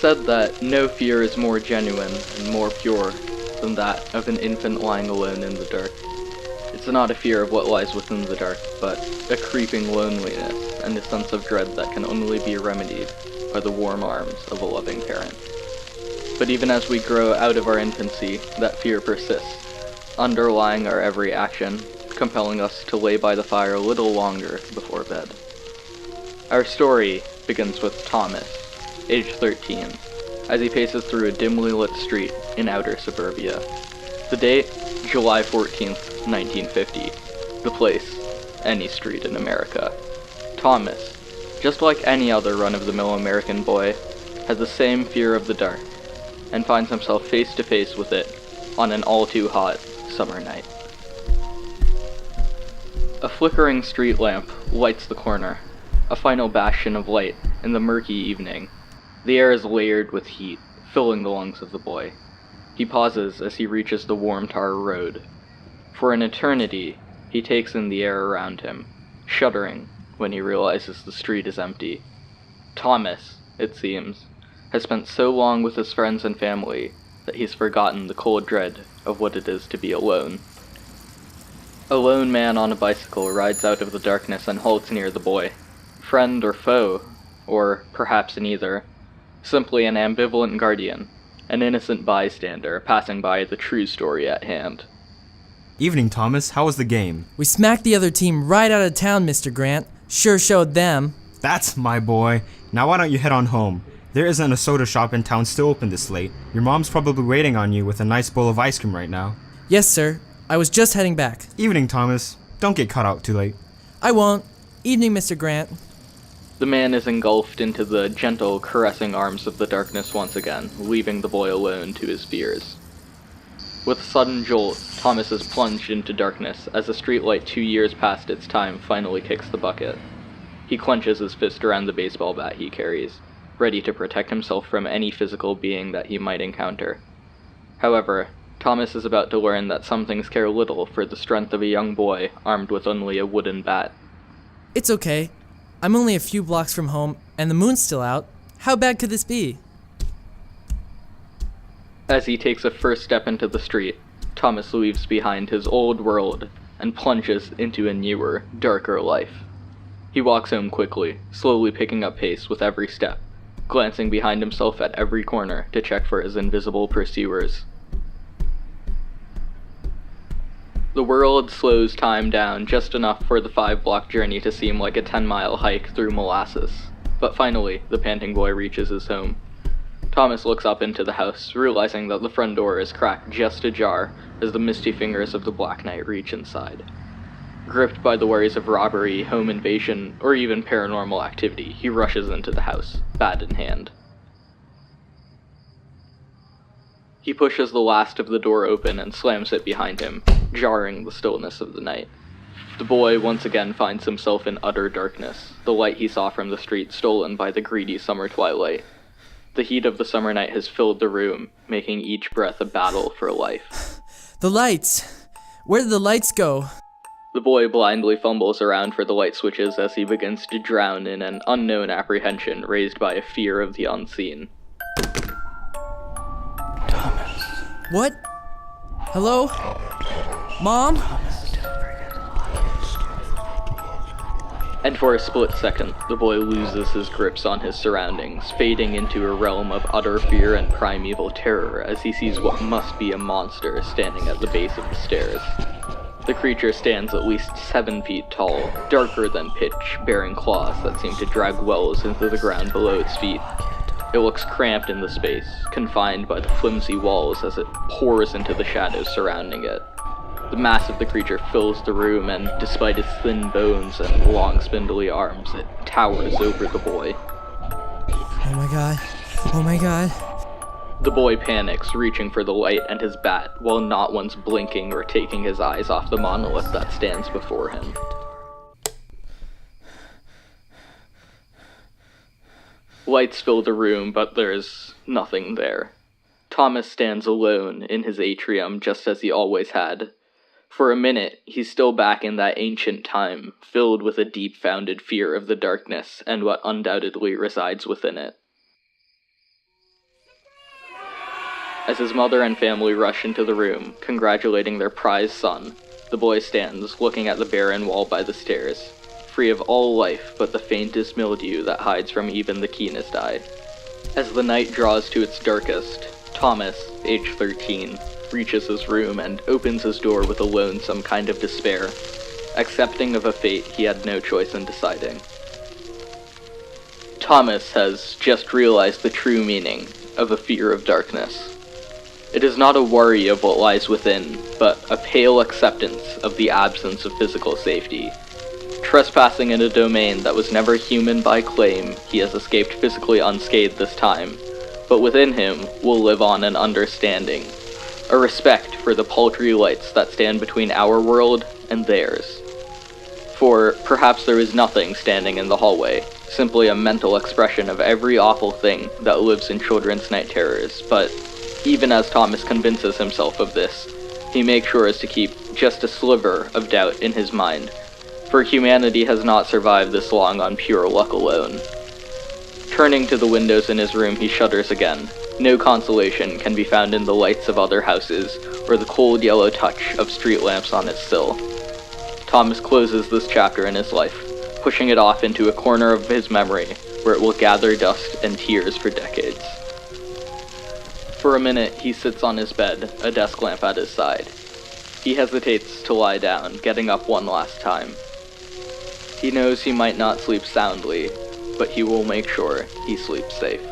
said that no fear is more genuine and more pure than that of an infant lying alone in the dark. It's not a fear of what lies within the dark, but a creeping loneliness and a sense of dread that can only be remedied by the warm arms of a loving parent. But even as we grow out of our infancy, that fear persists, underlying our every action, compelling us to lay by the fire a little longer before bed. Our story begins with Thomas, age 13, as he paces through a dimly lit street in outer suburbia. The date, July 14th, 1950. The place, any street in America. Thomas, just like any other run-of-the-mill American boy, has the same fear of the dark, and finds himself face to face with it on an all-too-hot summer night. A flickering street lamp lights the corner, a final bastion of light in the murky evening. The air is layered with heat, filling the lungs of the boy. He pauses as he reaches the warm tar road. For an eternity, he takes in the air around him, shuddering when he realizes the street is empty. Thomas, it seems, has spent so long with his friends and family that he's forgotten the cold dread of what it is to be alone. A lone man on a bicycle rides out of the darkness and halts near the boy. Friend or foe, or perhaps neither. Simply an ambivalent guardian, an innocent bystander passing by the true story at hand. Evening, Thomas. How was the game? We smacked the other team right out of town, Mr. Grant. Sure showed them. That's my boy. Now why don't you head on home? There isn't a soda shop in town still open this late. Your mom's probably waiting on you with a nice bowl of ice cream right now. Yes, sir. I was just heading back. Evening, Thomas. Don't get caught out too late. I won't. Evening, Mr. Grant. The man is engulfed into the gentle, caressing arms of the darkness once again, leaving the boy alone to his fears. With a sudden jolt, Thomas is plunged into darkness as a streetlight 2 years past its time finally kicks the bucket. He clenches his fist around the baseball bat he carries, ready to protect himself from any physical being that he might encounter. However, Thomas is about to learn that some things care little for the strength of a young boy armed with only a wooden bat. It's okay. I'm only a few blocks from home, and the moon's still out. How bad could this be? As he takes a first step into the street, Thomas leaves behind his old world and plunges into a newer, darker life. He walks home quickly, slowly picking up pace with every step, glancing behind himself at every corner to check for his invisible pursuers. The world slows time down just enough for the 5-block journey to seem like a 10-mile hike through molasses, but finally, the panting boy reaches his home. Thomas looks up into the house, realizing that the front door is cracked just ajar as the misty fingers of the Black Knight reach inside. Gripped by the worries of robbery, home invasion, or even paranormal activity, he rushes into the house, bat in hand. He pushes the last of the door open and slams it behind him, jarring the stillness of the night. The boy once again finds himself in utter darkness, the light he saw from the street stolen by the greedy summer twilight. The heat of the summer night has filled the room, making each breath a battle for life. The lights! Where did the lights go? The boy blindly fumbles around for the light switches as he begins to drown in an unknown apprehension raised by a fear of the unseen. Thomas. What? Hello? Mom? And for a split second, the boy loses his grips on his surroundings, fading into a realm of utter fear and primeval terror as he sees what must be a monster standing at the base of the stairs. The creature stands at least 7 feet tall, darker than pitch, bearing claws that seem to drag wells into the ground below its feet. It looks cramped in the space, confined by the flimsy walls as it pours into the shadows surrounding it. The mass of the creature fills the room, and despite its thin bones and long spindly arms, it towers over the boy. Oh my god. Oh my god. The boy panics, reaching for the light and his bat, while not once blinking or taking his eyes off the monolith that stands before him. Lights fill the room, but there's nothing there. Thomas stands alone in his atrium just as he always had. For a minute, he's still back in that ancient time, filled with a deep-founded fear of the darkness and what undoubtedly resides within it. As his mother and family rush into the room, congratulating their prized son, the boy stands, looking at the barren wall by the stairs, free of all life but the faintest mildew that hides from even the keenest eye. As the night draws to its darkest, Thomas, age 13, reaches his room and opens his door with a lonesome kind of despair, accepting of a fate he had no choice in deciding. Thomas has just realized the true meaning of a fear of darkness. It is not a worry of what lies within, but a pale acceptance of the absence of physical safety. Trespassing in a domain that was never human by claim, he has escaped physically unscathed this time, but within him will live on an understanding, a respect for the paltry lights that stand between our world and theirs. For perhaps there is nothing standing in the hallway, simply a mental expression of every awful thing that lives in children's night terrors, but even as Thomas convinces himself of this, he makes sure as to keep just a sliver of doubt in his mind, for humanity has not survived this long on pure luck alone. Turning to the windows in his room, he shudders again. No consolation can be found in the lights of other houses, or the cold yellow touch of street lamps on its sill. Thomas closes this chapter in his life, pushing it off into a corner of his memory, where it will gather dust and tears for decades. For a minute, he sits on his bed, a desk lamp at his side. He hesitates to lie down, getting up one last time. He knows he might not sleep soundly, but he will make sure he sleeps safe.